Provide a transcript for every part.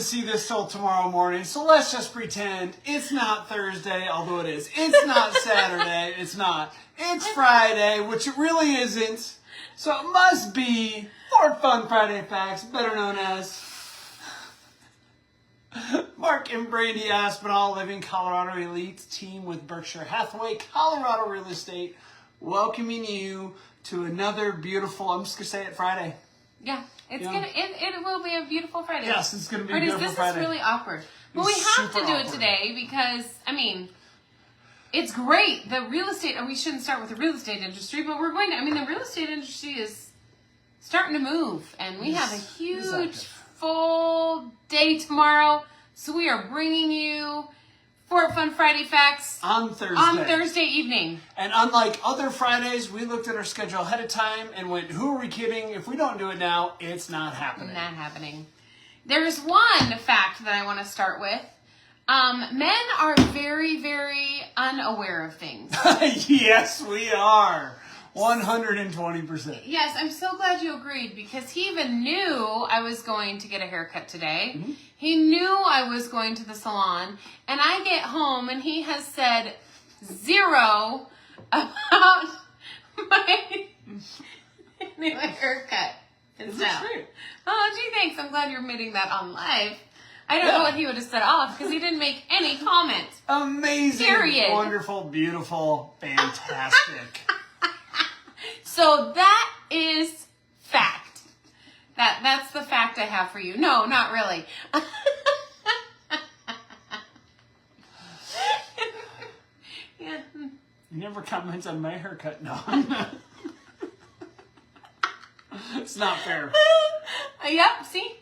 see this till tomorrow morning, so let's just pretend it's not Thursday, although it is. It's not Saturday, it's not. It's Friday, which it really isn't. So it must be Fort Fun Friday Facts, better known as Mark and Brandy Aspinall, living Colorado Elite team with Berkshire Hathaway Colorado Real Estate, welcoming you to another beautiful, I'm just going to say it, Friday. Yeah, it will be a beautiful Friday. Yes, it's going to be a beautiful Friday. This is really awkward. Well, we have to do it today because, I mean, it's great. The real estate, and we shouldn't start with the real estate industry, but we're going to, the real estate industry is starting to move, and we have a huge, full day tomorrow. So we are bringing you Fort Fun Friday Facts on Thursday evening. And unlike other Fridays, we looked at our schedule ahead of time and went, who are we kidding? If we don't do it now, it's not happening. Not happening. There's one fact that I want to start with. Men are very, very unaware of things. Yes, we are. 120%. Yes, I'm so glad you agreed because he even knew I was going to get a haircut today. Mm-hmm. He knew I was going to the salon. And I get home and he has said zero about my new haircut. Is that true? Oh, gee, thanks. I'm glad you're admitting that on live. I don't know what he would have said off because he didn't make any comment. Amazing. Period. Wonderful, beautiful, fantastic. So that is fact. That's the fact I have for you. No, not really. Yeah. You never comment on my haircut, no. It's not fair. Yep, see?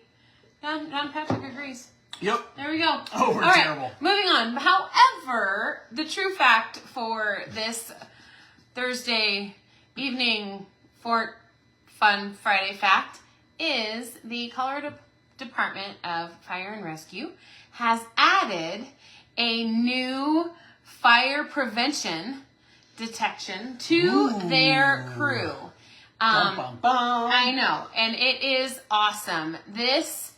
John Patrick agrees. Yep. There we go. Oh, we're terrible. Right, moving on. However, the true fact for this Thursday evening Fort Fun Friday fact is the Colorado Department of Fire and Rescue has added a new fire prevention detection to their crew. Bum, bum, bum. I know, and it is awesome. This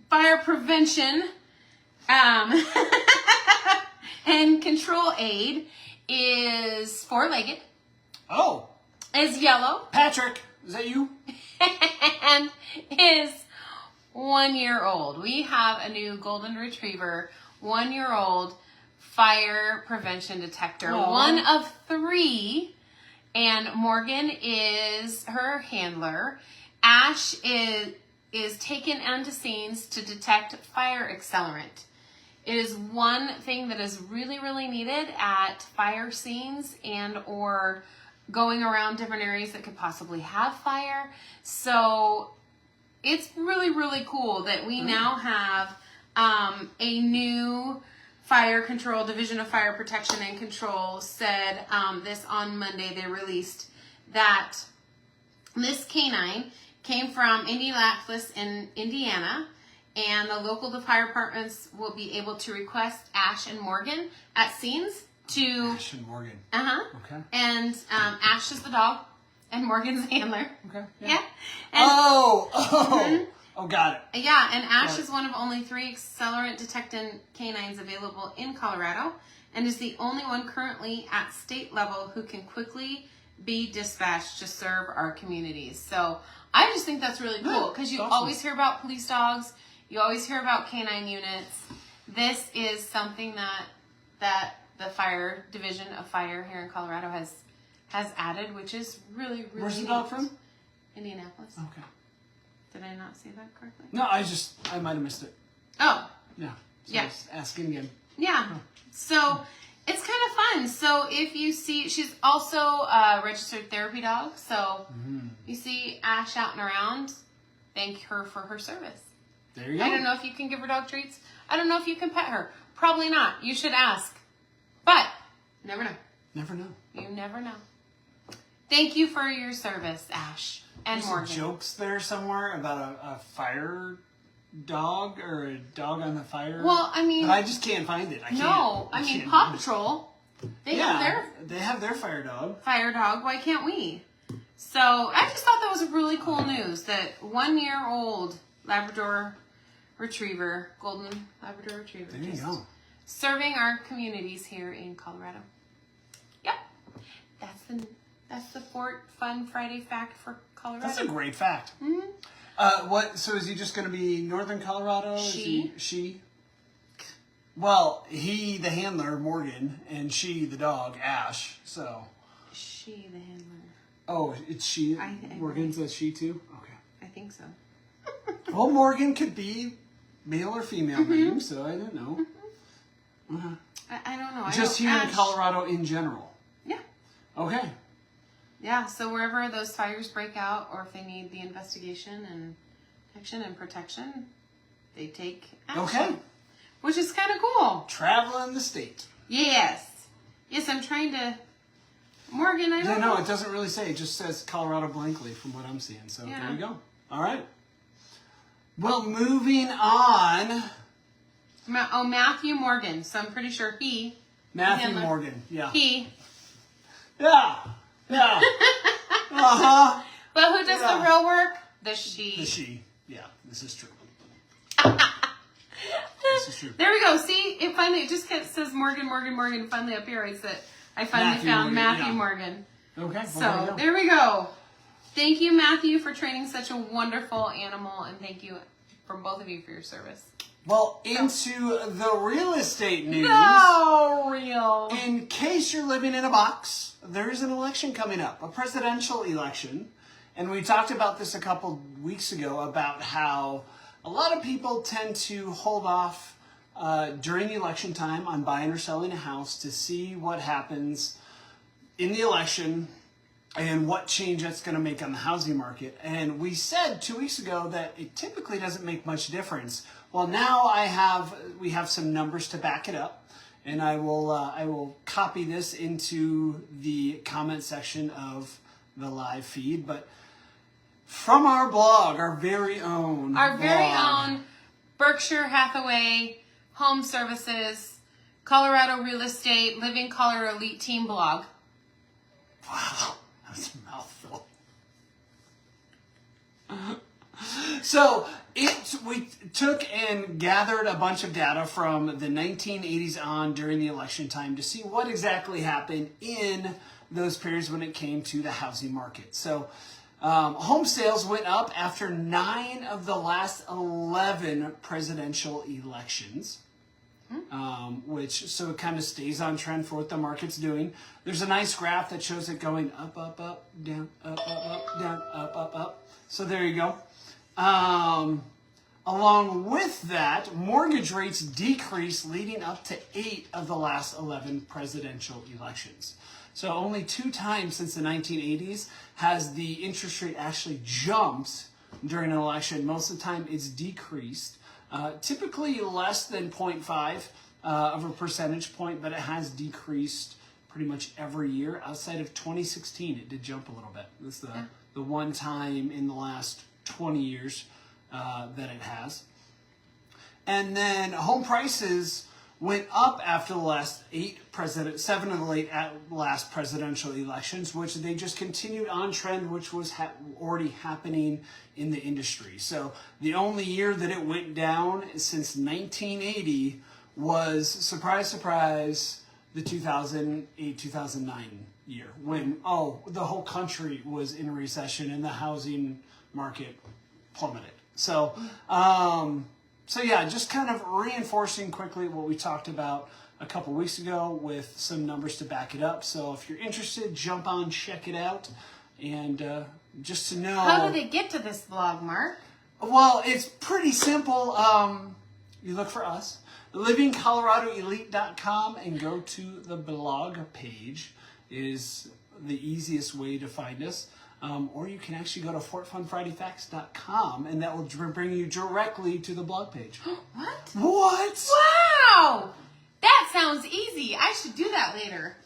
fire prevention and control aid is 4-legged. Oh. Is yellow. Patrick, is that you? And is 1 year old. We have a new golden retriever, 1 year old fire prevention detector. Aww. 1 of 3. And Morgan is her handler. Ash is taken onto scenes to detect fire accelerant. It is one thing that is really, really needed at fire scenes and or going around different areas that could possibly have fire. So it's really, really cool that we now have a new fire control, Division of Fire Protection and Control said this on Monday they released that this canine came from Indianapolis in Indiana, and the local fire departments will be able to request Ash and Morgan at scenes to... Ash and Morgan. Okay. And Ash is the dog, and Morgan's the handler. Okay. Yeah. And, mm-hmm. Oh, got it. Yeah, and Ash is one of only 3 accelerant detecting canines available in Colorado, and is the only one currently at state level who can quickly be dispatched to serve our communities. So I just think that's really cool because you always hear about police dogs. You always hear about canine units. This is something that the Fire Division of Fire here in Colorado has added, which is really, really Where's the neat. dog from? Indianapolis. Okay. Did I not say that correctly? No, I might have missed it. Oh. Yeah. So Yeah. just asking again. Yeah. So it's kind of fun. So if you see, she's also a registered therapy dog. So you see Ash out and around, thank her for her service. There you go. I don't know if you can give her dog treats. I don't know if you can pet her. Probably not. You should ask. But never know. Never know. You never know. Thank you for your service, Ash and There's Morgan. some jokes there somewhere about a fire dog or a dog on the fire. Well, I mean, but I just can't find it. I mean Paw Patrol. They have they have their fire dog. Fire dog. Why can't we? So I just thought that was really cool news that 1 year old Labrador Retriever, Golden Labrador Retriever, There you go. serving our communities here in Colorado. Yep, that's the Fun Friday fact for Colorado. That's a great fact. Mm-hmm. So is he just going to be Northern Colorado? She. She. Well, he, the handler, Morgan, and she, the dog, Ash. So. She, the handler. Oh, it's she. I Morgan's a she too. Okay. I think so. Well, Morgan could be male or female name, so I don't know. I don't know. Just here in Colorado in general. Yeah. Okay. Yeah, so wherever those fires break out, or if they need the investigation and action and protection, they take action. Okay. Which is kind of cool. Traveling the state. Yes. Yes, I'm trying to... Morgan, I don't know. No, it doesn't really say. It just says Colorado blankly from what I'm seeing. So Yeah. there you go. All right. Well, moving on. Matthew Morgan. So I'm pretty sure he... Matthew handler. Morgan. Yeah. He. Yeah. Yeah. Uh-huh. But who does the real work? The she. The she. Yeah, this is true. This is true. There we go. See, it just says Morgan. Finally up here, I finally found Matthew Morgan. Okay. So there we go. Thank you, Matthew, for training such a wonderful animal, and thank you from both of you for your service. Well, into the real estate news. No, real. In case you're living in a box, there is an election coming up, a presidential election. And we talked about this a couple weeks ago about how a lot of people tend to hold off during the election time on buying or selling a house to see what happens in the election and what change that's going to make on the housing market. And we said 2 weeks ago that it typically doesn't make much difference. Well, now we have some numbers to back it up, and I will copy this into the comment section of the live feed. But from our blog, our very own Berkshire Hathaway Home Services, Colorado Real Estate, Living Colorado Elite Team blog. Wow, that's a mouthful. So we took and gathered a bunch of data from the 1980s on during the election time to see what exactly happened in those periods when it came to the housing market. So home sales went up after 9 of the last 11 presidential elections. So it kind of stays on trend for what the market's doing. There's a nice graph that shows it going up, up, up, down, up, up, up, down, up, up, up. So there you go. Along with that, mortgage rates decreased leading up to 8 of the last 11 presidential elections. So only 2 times since the 1980s has the interest rate actually jumped during an election. Most of the time it's decreased. Typically less than 0.5 of a percentage point, but it has decreased pretty much every year. Outside of 2016, it did jump a little bit. That's the one time in the last 20 years that it has. And then home prices went up after the last 7 of the last presidential elections, which they just continued on trend, which was already happening in the industry. So the only year that it went down since 1980 was, surprise, surprise, the 2008-2009 year, when the whole country was in a recession and the housing market plummeted. So yeah, just kind of reinforcing quickly what we talked about a couple weeks ago with some numbers to back it up. So if you're interested, jump on, check it out. And just to know... How do they get to this blog, Mark? Well, it's pretty simple. You look for us, livingcoloradoelite.com, and go to the blog page is the easiest way to find us. Or you can actually go to fortfunfridayfacts.com, and that will bring you directly to the blog page. What? What? Wow! That sounds easy. I should do that later.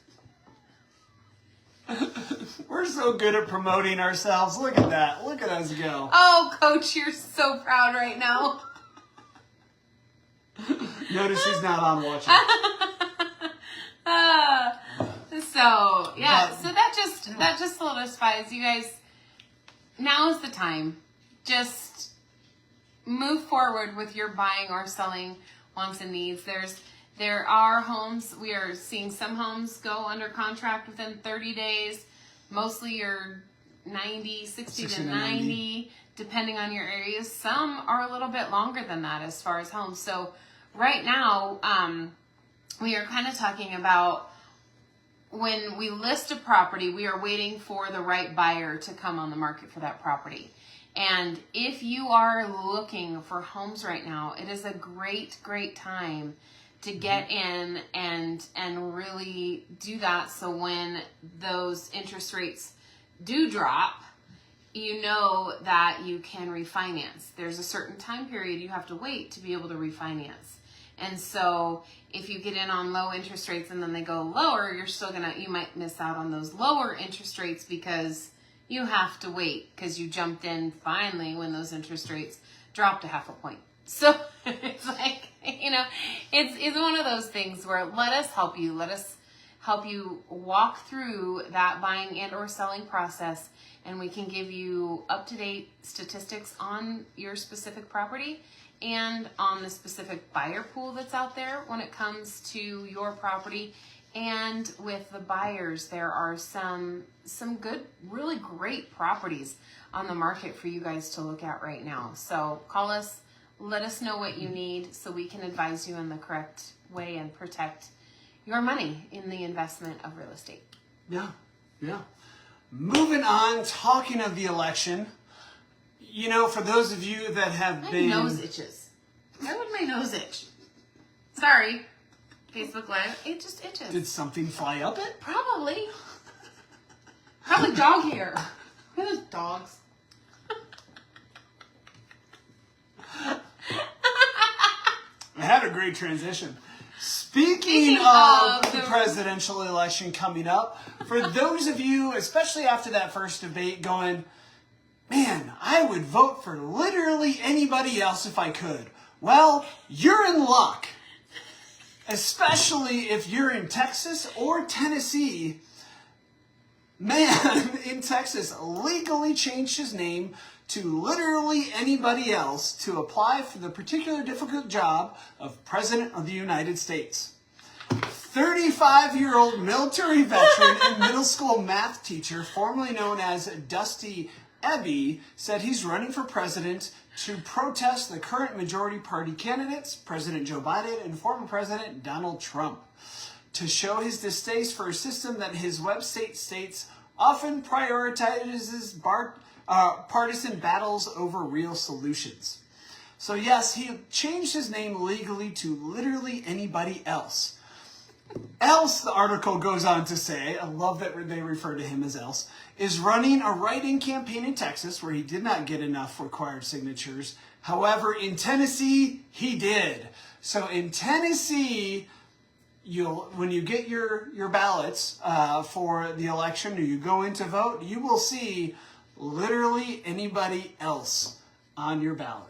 We're so good at promoting ourselves. Look at that. Look at us go. Oh, Coach, you're so proud right now. Notice he's not on watching. So that just solidifies, you guys. now is the time. Just move forward with your buying or selling wants and needs. There are homes, we are seeing some homes go under contract within 30 days. Mostly you're 60 to 90, depending on your areas. Some are a little bit longer than that as far as homes. So right now, we are kind of talking about when we list a property, we are waiting for the right buyer to come on the market for that property. And if you are looking for homes right now, it is a great, great time to get in and really do that. So when those interest rates do drop, you know that you can refinance. There's a certain time period you have to wait to be able to refinance. And so if you get in on low interest rates and then they go lower, you might miss out on those lower interest rates because you have to wait because you jumped in finally when those interest rates dropped a half a point. So it's like, it's one of those things where let us help you. Let us help you walk through that buying and or selling process, and we can give you up-to-date statistics on your specific property and on the specific buyer pool that's out there when it comes to your property. And with the buyers, there are some good, really great properties on the market for you guys to look at right now. So call us, let us know what you need so we can advise you in the correct way and protect your money in the investment of real estate. Yeah. Moving on, talking of the election, for those of you that have My been... nose itches. Why would my nose itch? Sorry. Facebook Live. It just itches. Did something fly up it? Probably dog hair. Look at those dogs. I had a great transition. Speaking of the presidential election coming up, for those of you, especially after that first debate, going, man, I would vote for literally anybody else if I could. Well, you're in luck. Especially if you're in Texas or Tennessee. Man in Texas legally changed his name to literally anybody else to apply for the particular difficult job of President of the United States. 35-year-old military veteran and middle school math teacher, formerly known as Dusty Ebby, said he's running for president to protest the current majority party candidates, President Joe Biden and former President Donald Trump, to show his distaste for a system that his website states often prioritizes partisan battles over real solutions. So yes, he changed his name legally to literally anybody else. Else, the article goes on to say, I love that they refer to him as Else, is running a write-in campaign in Texas where he did not get enough required signatures. However, in Tennessee, he did. So in Tennessee, when you get your ballots for the election or you go in to vote, you will see literally anybody else on your ballot.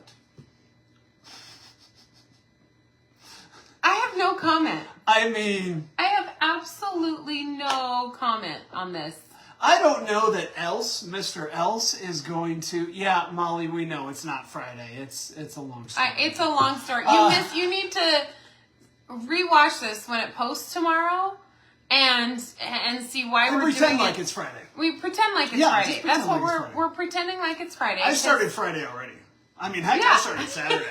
I have no comment. I mean... I have absolutely no comment on this. I don't know that Mr. Else is going to... Yeah, Molly, we know it's not Friday. It's a long story. It's a long story. You need to rewatch this when it posts tomorrow and see why we're pretend doing like it. it's Friday. We pretend like it's Yeah, Friday. just pretend That's what like it's Friday. we're pretending like it's Friday. I started Friday already. I mean, heck, Yeah. I started Saturday.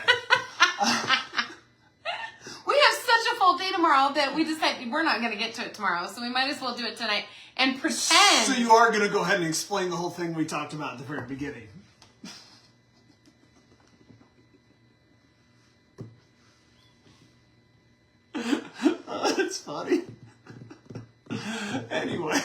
We have such a full day tomorrow that we decided we're not going to get to it tomorrow, so we might as well do it tonight and pretend. So you are going to go ahead and explain the whole thing we talked about at the very beginning. That's funny. Anyway.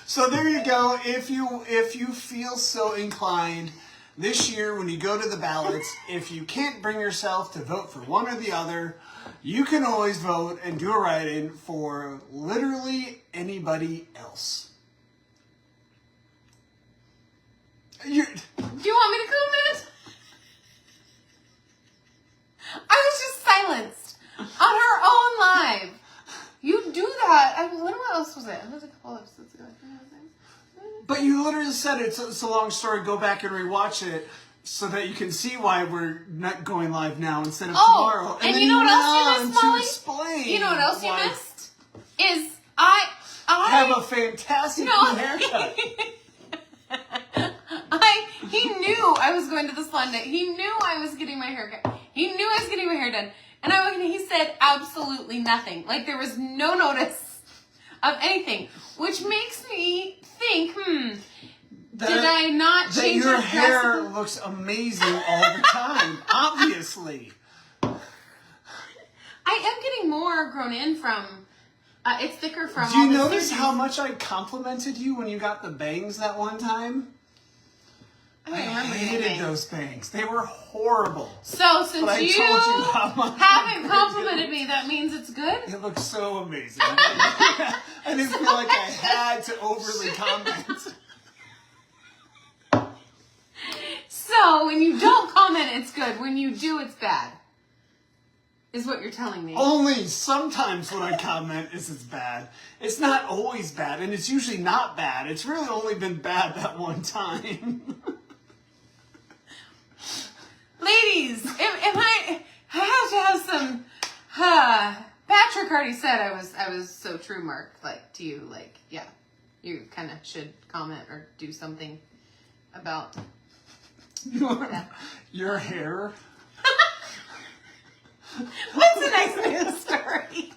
So there you go. If you feel so inclined, this year when you go to the ballots, if you can't bring yourself to vote for one or the other, you can always vote and do a write-in for literally anybody else. Do you want me to comment? I was just silenced on her own live. You do that. What else was it? It was a couple episodes ago. just said it's a long story. Go back and rewatch it so that you can see why we're not going live now instead of tomorrow. And then you know what else you went missed, on Molly? to explain You know what else you why missed? Is I have a fantastic new haircut. He knew I was going to the salon day. He knew I was getting my hair cut. He knew I was getting my hair done. And he said absolutely nothing. Like there was no notice of anything. Which makes me think, did I not that change your it hair drastically? looks amazing all the time, obviously. I am getting more grown in from, it's thicker from Do you all the notice surgeries. how much I complimented you when you got the bangs that one time? I I don't remember getting hated bangs. those bangs. They were horrible. So since But I you, told you how much haven't complimented me, that means it's good? It looks so amazing. I didn't feel like I had to overly comment. So when you don't comment, it's good. When you do, it's bad. Is what you're telling me. Only sometimes when I comment is it's bad. It's not always bad, and it's usually not bad. It's really only been bad that one time. Ladies, if I have to have some, Patrick already said I was so true, Mark. Like to you, like yeah, you kind of should comment or do something about Your hair. What's the next news story?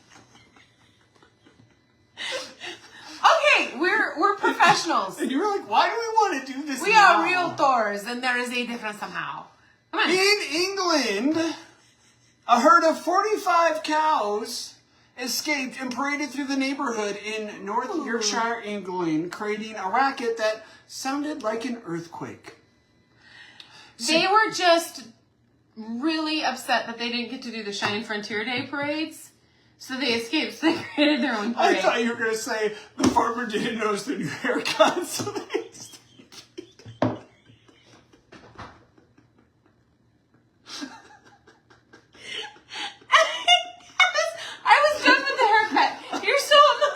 Okay, we're professionals. And you were like, why do we want to do this We now? are realtors, and there is a difference somehow. Come on. In England, a herd of 45 cows escaped and paraded through the neighborhood in North Yorkshire, England, creating a racket that sounded like an earthquake. They were just really upset that they didn't get to do the Shine Frontier Day parades, so they escaped. So they created their own I parade. thought you were going to say the farmer didn't notice their new haircut, so they... I was done with the haircut. You're still on the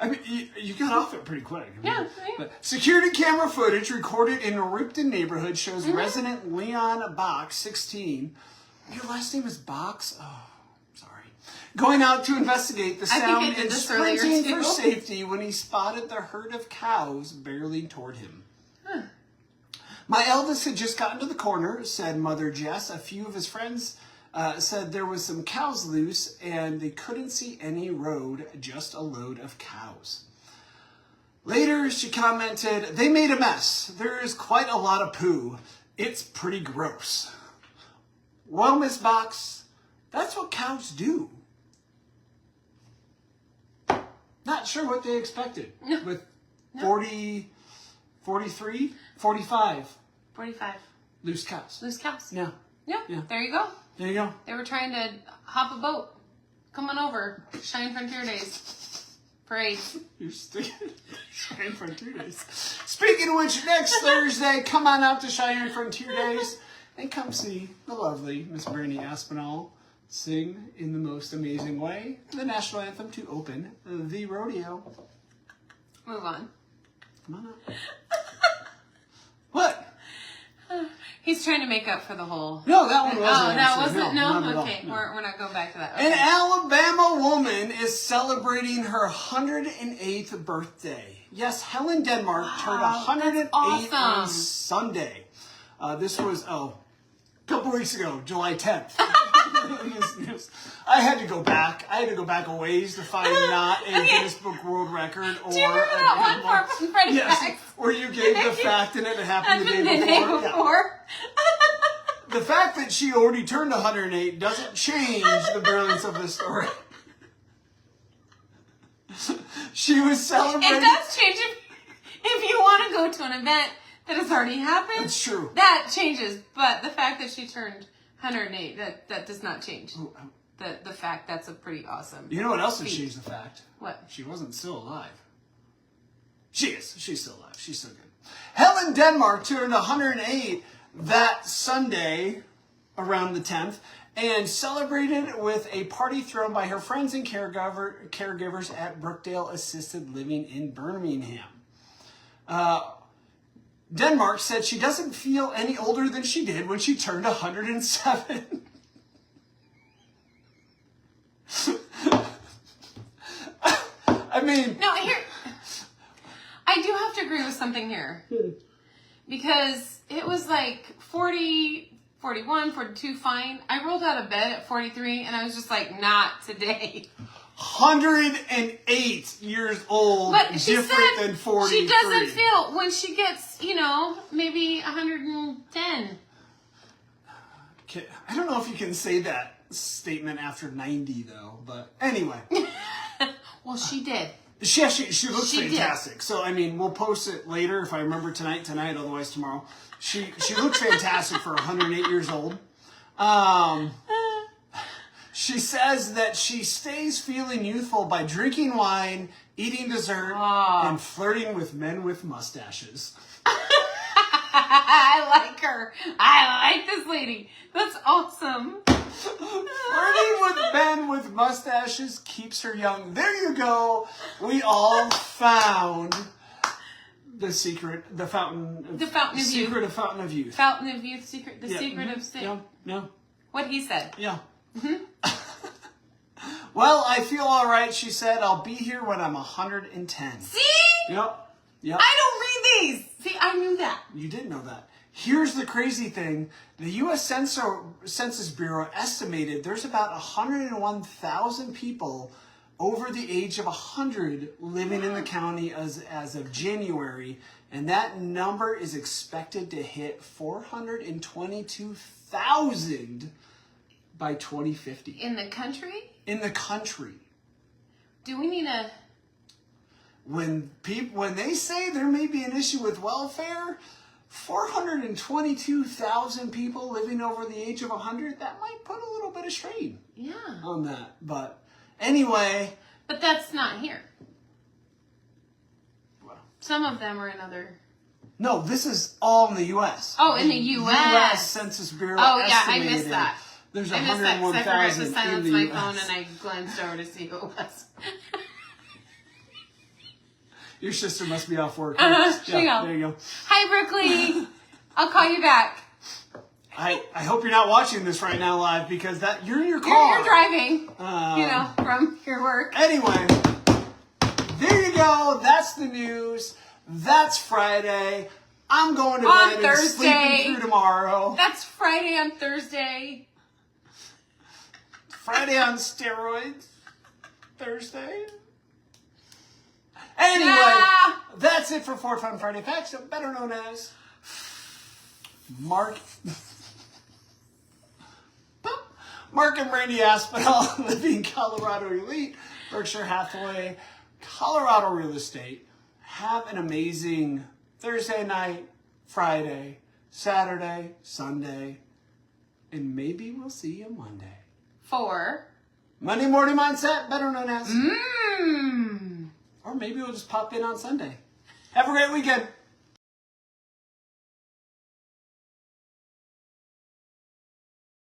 I mean, you got off it pretty quick. Yeah, right. But security camera footage recorded in a Ripton neighborhood shows resident Leon Box, 16. Your last name is Box? Oh, sorry. Going out to investigate the I think I sound did and this earlier, sprinting too. for safety when he spotted the herd of cows barreling toward him. My eldest had just gotten to the corner, said Mother Jess. A few of his friends said there was some cows loose and they couldn't see any road, just a load of cows. Later, she commented, they made a mess. There is quite a lot of poo. It's pretty gross. Well, Miss Box, that's what cows do. Not sure what they expected. No. With 40, 43, 45 45. loose cows. Loose cows. Yeah. Yeah, Yeah. there you go. There you go. They were trying to hop a boat. Come on over. Shine Frontier Days. Parade. You're sticking Cheyenne Frontier Days. Speaking of which, next Thursday, come on out to Cheyenne Frontier Days and come see the lovely Miss Brandy Aspinall sing in the most amazing way the national anthem to open the rodeo. Move on. Come on out. What? He's trying to make up for the whole... No, that one wasn't. Oh, that actually. wasn't? not at No? all. Okay, No. we're not going back to that. An Okay. Alabama woman is celebrating her 108th birthday. Yes, Helen Denmark turned 108 that's on awesome. Sunday. This was, a couple weeks ago, July 10th. I had to go back. I had to go back a ways to find not a Guinness Book World Record or Do you remember a that one Denmark. part from Freddie Yes, Mac? where you gave the fact and it happened the day before. Yeah. before. The fact that she already turned 108 doesn't change the brilliance of this story. She was celebrating. It does change if you want to go to an event that has already happened. That's true. That changes, but the fact that she turned 108, that does not change. The fact that's a pretty awesome. You know what else has feat. changed the fact? What? She wasn't still alive. She is. She's still alive. She's so good. Helen Denmark turned 108 that Sunday around the 10th and celebrated with a party thrown by her friends and caregivers at Brookdale Assisted Living in Birmingham. Denmark said she doesn't feel any older than she did when she turned 107. I mean... No, here... I do have to agree with something here. Because it was like 40, 41, 42, fine. I rolled out of bed at 43, and I was just like, not today. 108 years old, But she different said than 43. she doesn't feel when she gets, maybe 110. I don't know if you can say that statement after 90, though. But anyway. Well, she did. She looks She fantastic. did. So, I mean, we'll post it later if I remember tonight, otherwise tomorrow. She looks fantastic for 108 years old. She says that she stays feeling youthful by drinking wine, eating dessert, and flirting with men with mustaches. I like her. I like this lady. That's awesome. Flirting with men with mustaches keeps her young. There you go. We all found the secret, the fountain of youth. Secret of Fountain of Youth. Fountain of Youth, secret, Yeah. secret of sin. Yeah. What he said. Yeah. Well, I feel all right, she said. I'll be here when I'm 110. See? Yep. I don't read these. See, I knew that. You did know that. Here's the crazy thing. The U.S. Census Bureau estimated there's about 101,000 people over the age of 100 living in the county as of January, and that number is expected to hit 422,000 by 2050. In the country? In the country. Do we need a... When they say there may be an issue with welfare, 422,000 people living over the age of 100, that might put a little bit of strain on that. But anyway. But that's not here. Well, some of them are in other... No, this is all in the U.S. Oh, in the U.S. U.S. Census Bureau I missed that. There's I missed that because I forgot to 101,000 in silence the my US. phone and I glanced over to see who it was. Your sister must be off work. There you go. There you go. Hi, Brooklyn. I'll call you back. I hope you're not watching this right now live because you're in your car. You're driving, Um, from your work. Anyway, there you go. That's the news. That's Friday. I'm going to On bed Thursday. and sleeping through tomorrow. That's Friday on Thursday. Friday on steroids. Thursday. Anyway, that's it for 4 Fun Friday Facts, better known as Mark and Brandy Aspinall, Living Colorado Elite, Berkshire Hathaway, Colorado Real Estate. Have an amazing Thursday night, Friday, Saturday, Sunday, and maybe we'll see you Monday. For Monday Morning Mindset, better known as. Mmm. Or maybe we'll just pop in on Sunday. Have a great weekend.